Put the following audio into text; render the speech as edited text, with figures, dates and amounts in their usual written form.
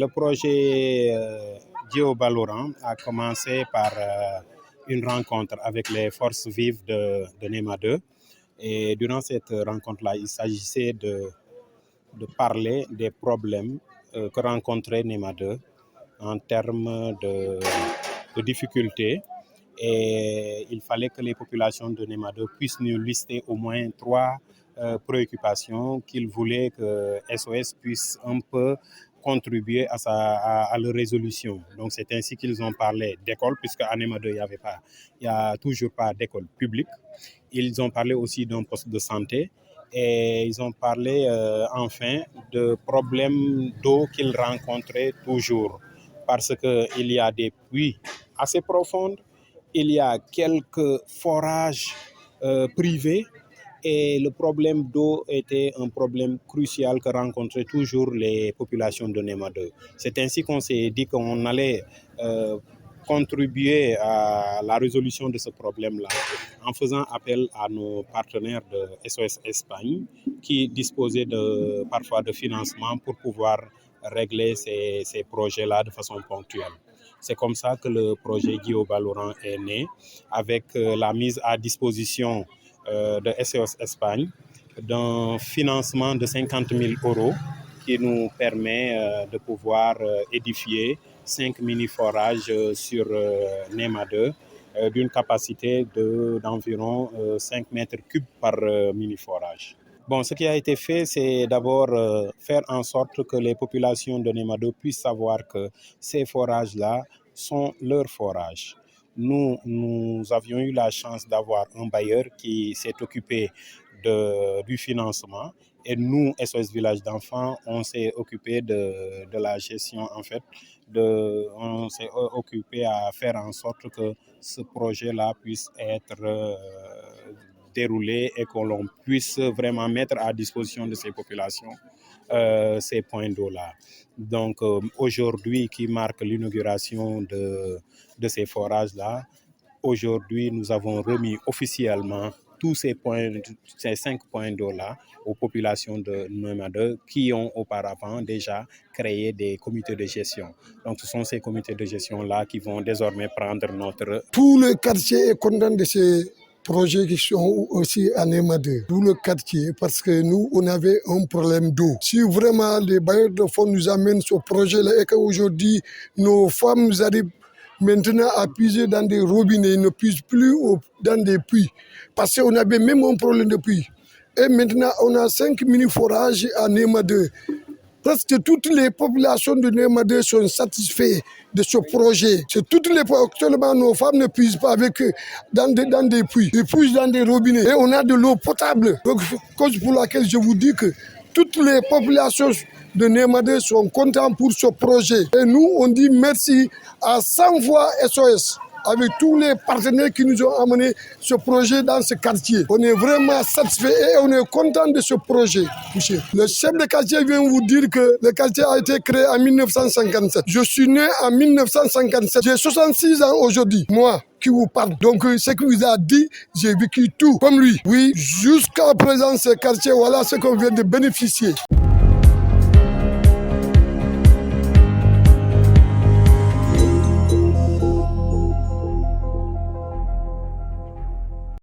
Le projet Géobalorant a commencé par une rencontre avec les forces vives de NEMA 2. Et durant cette rencontre-là, il s'agissait de parler des problèmes que rencontrait NEMA 2 en termes de difficultés. Et il fallait que les populations de NEMA 2 puissent nous lister au moins 3 préoccupations qu'ils voulaient que SOS puisse un peu contribuer à leur résolution. Donc c'est ainsi qu'ils ont parlé d'école, puisqu'à NEMA 2, il n'y a toujours pas d'école publique. Ils ont parlé aussi d'un poste de santé et ils ont parlé enfin de problèmes d'eau qu'ils rencontraient toujours, parce qu'il y a des puits assez profonds, il y a quelques forages privés. Et le problème d'eau était un problème crucial que rencontraient toujours les populations de NEMA 2. C'est ainsi qu'on s'est dit qu'on allait contribuer à la résolution de ce problème-là en faisant appel à nos partenaires de SOS Espagne qui disposaient parfois de financement pour pouvoir régler ces projets-là de façon ponctuelle. C'est comme ça que le projet Géobalorant est né, avec la mise à disposition de SOS Espagne d'un financement de 50 000 € qui nous permet de pouvoir édifier 5 mini-forages sur NEMA 2 d'une capacité d'environ 5 mètres cubes par mini-forage. Bon, ce qui a été fait, c'est d'abord faire en sorte que les populations de NEMA 2 puissent savoir que ces forages-là sont leurs forages. Nous avions eu la chance d'avoir un bailleur qui s'est occupé du financement, et nous, SOS Village d'Enfants, on s'est occupé de la gestion, en fait. On s'est occupé à faire en sorte que ce projet-là puisse être déroulé et que l'on puisse vraiment mettre à disposition de ces populations ces points d'eau-là. Donc aujourd'hui, qui marque l'inauguration de ces forages-là, aujourd'hui, nous avons remis officiellement tous ces 5 points d'eau-là aux populations de NEMA 2 qui ont auparavant déjà créé des comités de gestion. Donc ce sont ces comités de gestion-là qui vont désormais prendre notre... Tout le quartier est content de ces projets qui sont aussi à NEMA 2. Tout le quartier, parce que nous, on avait un problème d'eau. Si vraiment les bailleurs de fonds nous amènent ce projet-là et qu'aujourd'hui, nos femmes nous arrivent maintenant à puiser dans des robinets, ils ne puisent plus dans des puits. Parce qu'on avait même un problème de puits. Et maintenant, on a 5 mini-forages à NEMA 2. Presque toutes les populations de NEMA 2 sont satisfaites de ce projet. C'est toutes les actuellement, nos femmes ne puisent pas avec eux dans des puits. Ils puisent dans des robinets. Et on a de l'eau potable. Donc, cause pour laquelle je vous dis que toutes les populations de NEMA 2 sont contentes pour ce projet. Et nous, on dit merci à 100 fois SOS, avec tous les partenaires qui nous ont amené ce projet dans ce quartier. On est vraiment satisfait et on est content de ce projet. Le chef de quartier vient vous dire que le quartier a été créé en 1957. Je suis né en 1957. J'ai 66 ans aujourd'hui, moi qui vous parle. Donc ce qu'il vous a dit, j'ai vécu tout comme lui. Oui, jusqu'à présent, ce quartier, voilà ce qu'on vient de bénéficier.